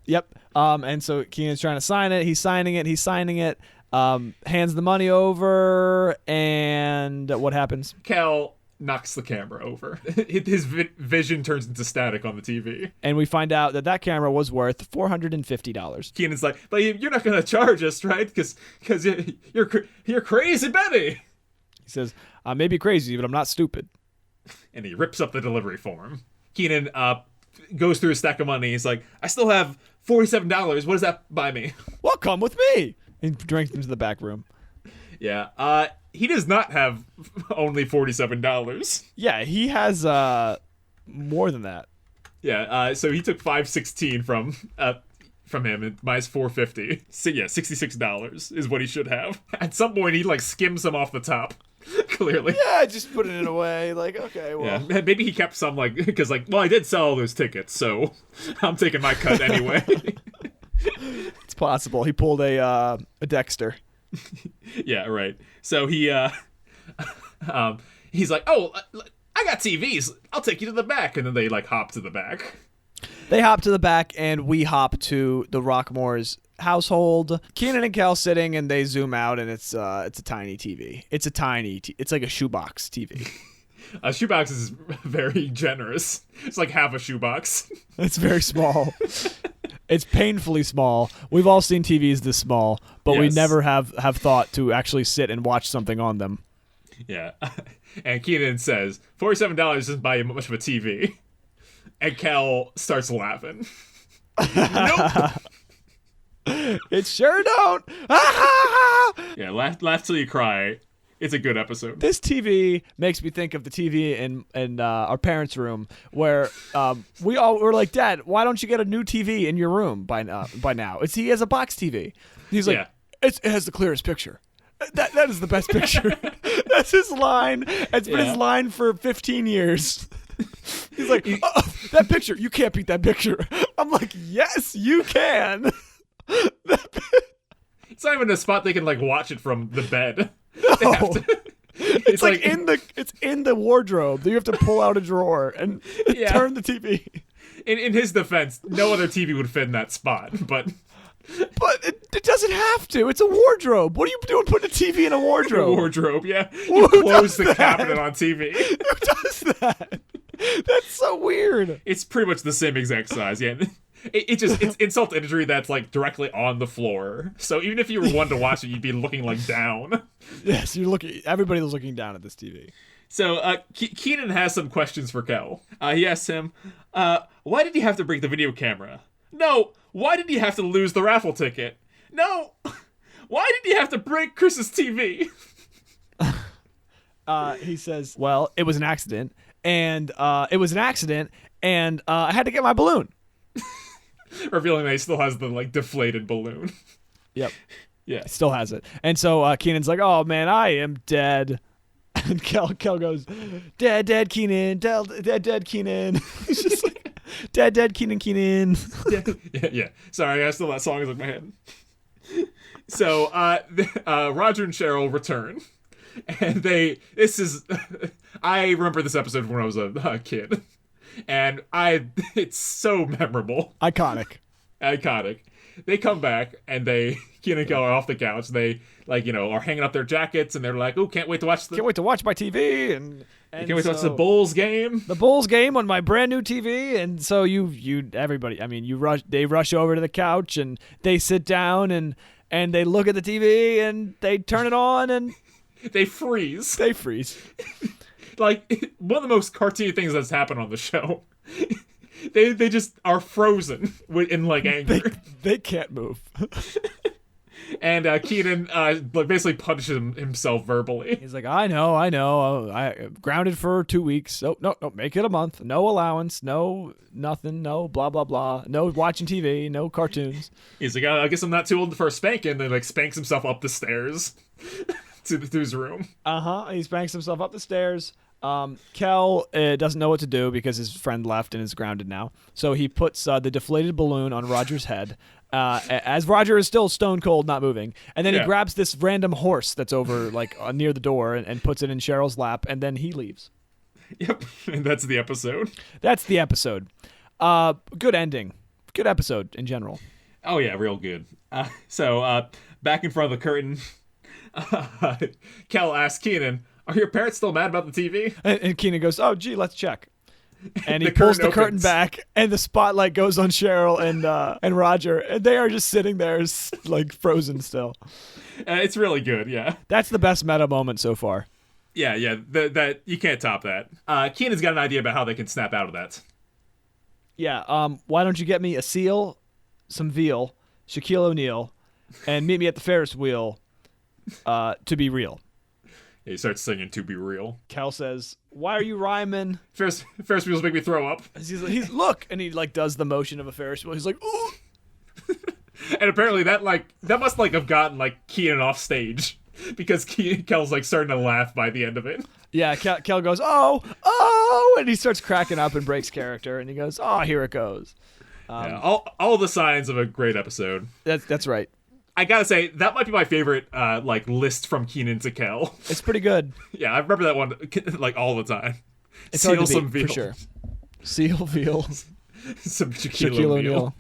Yep. And so Kenan's trying to sign it. He's signing it. Hands the money over, and what happens? Kel knocks the camera over. His vision turns into static on the TV. And we find out that camera was worth $450. Kenan's like, "But you're not gonna charge us, right? Because you're crazy, Betty." He says, I may be crazy, but I'm not stupid. And he rips up the delivery form. Kenan goes through a stack of money. He's like, "I still have $47. What does that buy me?" Well, come with me. And drinks him to the back room. Yeah. He does not have only $47. Yeah, he has more than that. Yeah. So he took $516 from him and buys $450. So yeah, $66 is what he should have. At some point, he like skims some off the top. Clearly. Yeah, just putting it away. Like, okay, well. Yeah, maybe he kept some like because well, I did sell all those tickets, so I'm taking my cut anyway. It's possible. He pulled a Dexter. Yeah, right. So he he's like, "Oh, I got TVs. I'll take you to the back," and then they like hop to the back. They hop to the back, and we hop to the Rockmore's household. Kenan and Kel sitting, and they zoom out, and it's a tiny TV. It's like a shoebox TV. A shoebox is very generous. It's like half a shoebox. It's very small. It's painfully small. We've all seen TVs this small, but we Yes. never have thought to actually sit and watch something on them. Yeah. And Kenan says, $47 doesn't buy you much of a TV. And Kel starts laughing. Nope. It sure don't. Yeah, laugh till you cry. It's a good episode. This TV makes me think of the TV in our parents' room, where we all were like, "Dad, why don't you get a new TV in your room by now?" He has a box TV. He's like, Yeah. it has the clearest picture. That is the best picture. That's his line. It's been his line for 15 years. He's like, that picture, you can't beat that picture. I'm like, yes, you can. It's not even a spot they can like watch it from the bed. No. It's like it's in the wardrobe. You have to pull out a drawer and turn the TV. In his defense, no other TV would fit in that spot, but it doesn't have to. It's a wardrobe. What are you doing putting a TV in a wardrobe? wardrobe, yeah. Who You close does the that? cabinet on TV. Who does that? That's so weird. It's pretty much the same exact size, yeah. It's insult imagery that's like directly on the floor. So even if you were one to watch it, you'd be looking like down. Yes, everybody was looking down at this TV. So Kenan has some questions for Kel. He asks him, why did you have to break the video camera? No. Why did you have to lose the raffle ticket? No. Why did you have to break Chris's TV? He says, well, it was an accident, and I had to get my balloon. Revealing that he still has the like deflated balloon. Yep. Yeah. Still has it. And so Kenan's like, oh, man, I am dead. And Kel goes, dead, Kenan, dead, Kenan. He's just like, dead, Kenan. Yeah. Sorry, I still that song is in my head. So Roger and Cheryl return, and I remember this episode when I was a kid, and it's so memorable. Iconic. They come back and Kenan Kel are off the couch. They are hanging up their jackets and they're like, "Oh, can't wait to watch my TV and can't wait to watch the Bulls game." The Bulls game on my brand new TV, and so everybody. I mean, they rush over to the couch and they sit down and they look at the TV and they turn it on and they freeze. Like one of the most cartoony things that's happened on the show. They just are frozen in like anger. They can't move. And Kenan basically punishes himself verbally. He's like, I know. I grounded for 2 weeks. Oh, no, make it a month. No allowance. No nothing. No blah, blah, blah. No watching TV. No cartoons. He's like, I guess I'm not too old for a spanking. Then spanks himself up the stairs to his room. He spanks himself up the stairs. Kel doesn't know what to do because his friend left and is grounded now. So he puts the deflated balloon on Roger's head, as Roger is still stone cold, not moving. And then he grabs this random horse that's over near the door and puts it in Cheryl's lap, and then he leaves. Yep, and that's the episode. Good ending. Good episode in general. Oh yeah, real good. So back in front of the curtain, Kel asks Kenan, "Are your parents still mad about the TV?" And Kenan goes, "Oh, gee, let's check." And he pulls the curtain back, and the spotlight goes on Cheryl and Roger, and they are just sitting there frozen still. It's really good, yeah. That's the best meta moment so far. Yeah, that you can't top that. Kenan's got an idea about how they can snap out of that. Yeah, why don't you get me a seal, some veal, Shaquille O'Neal, and meet me at the Ferris wheel to be real. He starts singing "To Be Real." Kel says, "Why are you rhyming?" Ferris wheels make me throw up. He's look, and he does the motion of a Ferris wheel. He's like, "Ooh!" And apparently that must have gotten Kenan off stage because Kel's starting to laugh by the end of it. Yeah, Kel goes, "Oh!" and he starts cracking up and breaks character, and he goes, "Oh, here it goes." All the signs of a great episode. That's right. I gotta say, that might be my favorite list from Kenan to Kel. It's pretty good. Yeah, I remember that one all the the time. It's seal hard to beat, for sure. Seal veal. Some Shaquille O'Neal.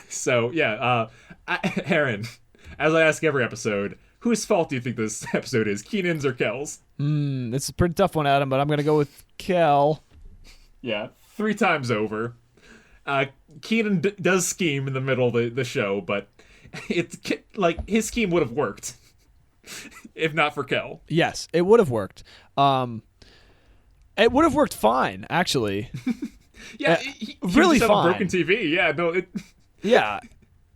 So yeah, Aaron, as I ask every episode, whose fault do you think this episode is, Kenan's or Kel's? It's a pretty tough one, Adam, but I'm gonna go with Kel. Yeah, 3 times over. Kenan does scheme in the middle of the show, but it's his scheme would have worked if not for Kel. Yes, it would have worked. It would have worked fine, actually. Yeah, he really just had fine. a broken TV. Yeah, no. Yeah,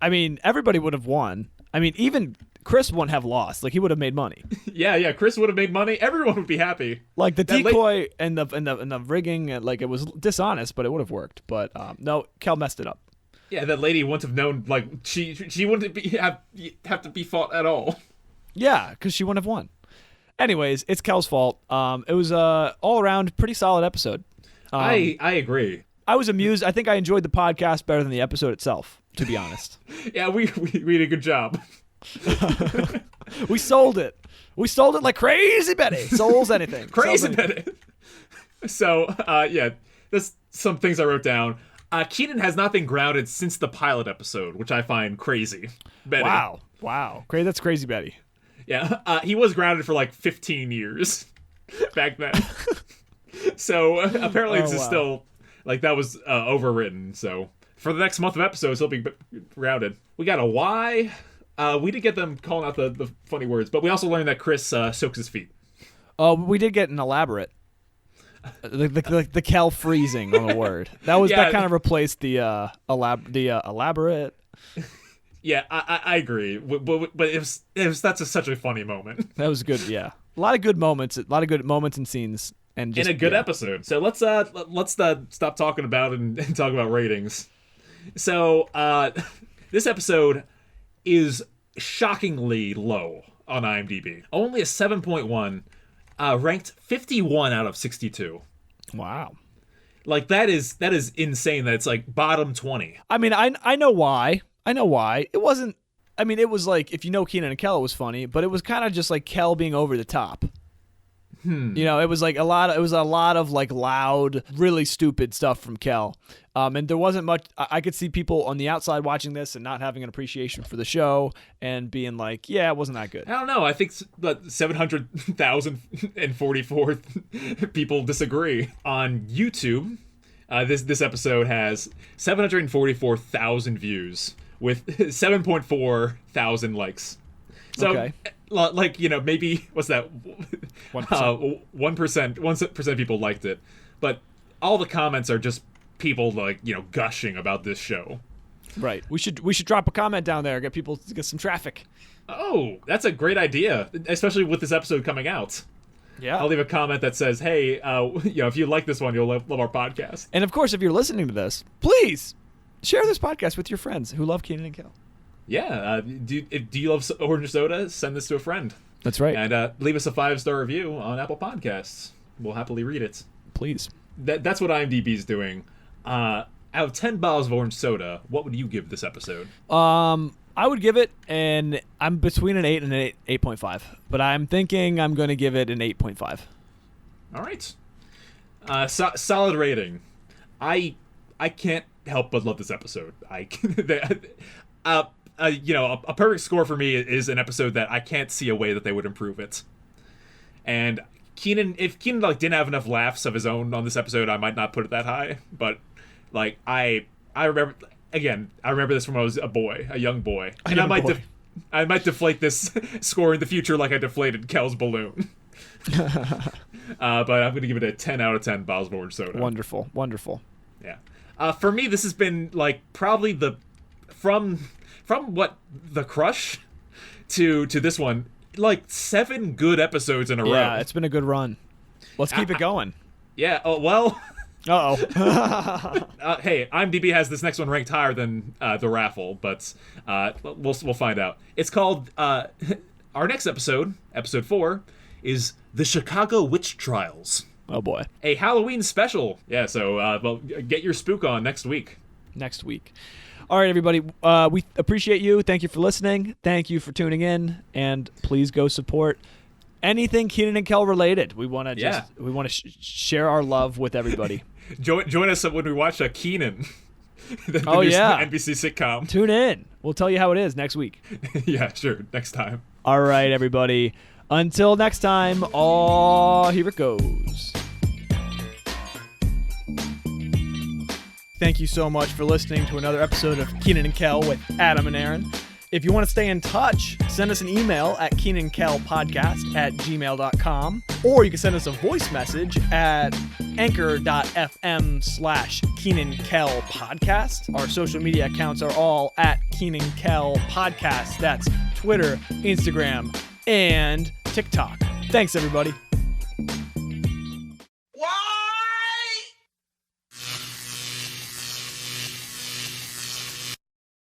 I mean, everybody would have won. I mean, even Chris wouldn't have lost. He would have made money. Yeah, Chris would have made money. Everyone would be happy. The decoy and the rigging, it was dishonest, but it would have worked. But no, Kel messed it up. Yeah, that lady wouldn't have known. She wouldn't have to be fought at all. Yeah, because she wouldn't have won. Anyways, it's Kel's fault. It was all around pretty solid episode. I agree. I was amused. I think I enjoyed the podcast better than the episode itself, to be honest. Yeah, we did a good job. We sold it. We sold it like crazy Betty. Souls anything. Crazy Betty. So, there's some things I wrote down. Kenan has not been grounded since the pilot episode, which I find crazy. Betty. Wow. That's crazy Betty. Yeah, he was grounded for 15 years back then. So apparently this is still that was overwritten. So for the next month of episodes, he'll be grounded. We got a why. We did get them calling out the funny words, but we also learned that Chris soaks his feet. Oh, we did get an elaborate. The Kel freezing on a word. That kind of replaced the elaborate. Yeah, I agree. But that's such a funny moment. That was good. Yeah, a lot of good moments and scenes, and just, in a good episode. So let's stop talking about it and talk about ratings. So this episode is shockingly low on IMDb. Only a 7.1, ranked 51 out of 62. Wow. That is insane that it's bottom 20. I mean, I know why. It wasn't I mean, it was like, if you know Kenan and Kel, it was funny, but it was kind of just like Kel being over the top. You know, it was like a lot of like loud, really stupid stuff from Kel. And there wasn't much. I could see people on the outside watching this and not having an appreciation for the show and being like, yeah, it wasn't that good. I don't know. I think 700,044 people disagree. On YouTube, this episode has 744,000 views with 7.4 thousand likes. So, Okay. like, you know, maybe, what's that? 1%. 1% of people liked it. But all the comments are just people, like, you know, gushing about this show. Right. We should drop a comment down there, get people to get some traffic. Oh, that's a great idea, especially with this episode coming out. Yeah. I'll leave a comment that says, hey, you know, if you like this one, you'll love our podcast. And of course, if you're listening to this, please share this podcast with your friends who love Kenan and Kel. Yeah. Do you love orange soda? Send this to a friend. That's right. And leave us a 5-star review on Apple Podcasts. We'll happily read it. Please. That's what IMDb's doing. Out of 10 bottles of orange soda, what would you give this episode? I would give it I'm between an 8 and an 8.5, but I'm thinking I'm going to give it an 8.5. All right. Solid rating. I can't help but love this episode. You know, a perfect score for me is an episode that I can't see a way that they would improve it. And if Kenan like didn't have enough laughs of his own on this episode, I might not put it that high. But like I remember this from when I was a young boy, and I might deflate this score in the future like I deflated Kel's balloon. But I'm gonna give it a 10 out of 10 bottles of orange soda. Wonderful. Yeah. For me, this has been like probably from what The Crush to this one, like 7 good episodes in a row. Yeah, it's been a good run. Let's keep it going. Yeah. Oh well. Uh-oh. Hey, IMDb has this next one ranked higher than the Raffle, but we'll find out. It's called our next episode 4, is The Chicago Witch Trials. Oh boy. A Halloween special. Yeah. So well, get your spook on next week. All right, everybody. We appreciate you. Thank you for listening. Thank you for tuning in, and please go support anything Kenan and Kel related. We want to share our love with everybody. Join us when we watch Kenan. the Oh, new yeah. NBC sitcom. Tune in. We'll tell you how it is next week. Yeah, sure. Next time. All right, everybody. Until next time, here it goes. Thank you so much for listening to another episode of Kenan and Kel with Adam and Aaron. If you want to stay in touch, send us an email at KenanKelPodcast@gmail.com, or you can send us a voice message at anchor.fm/KenanKelPodcast. Our social media accounts are all at Kenan Kel Podcast. That's Twitter, Instagram, and TikTok. Thanks, everybody.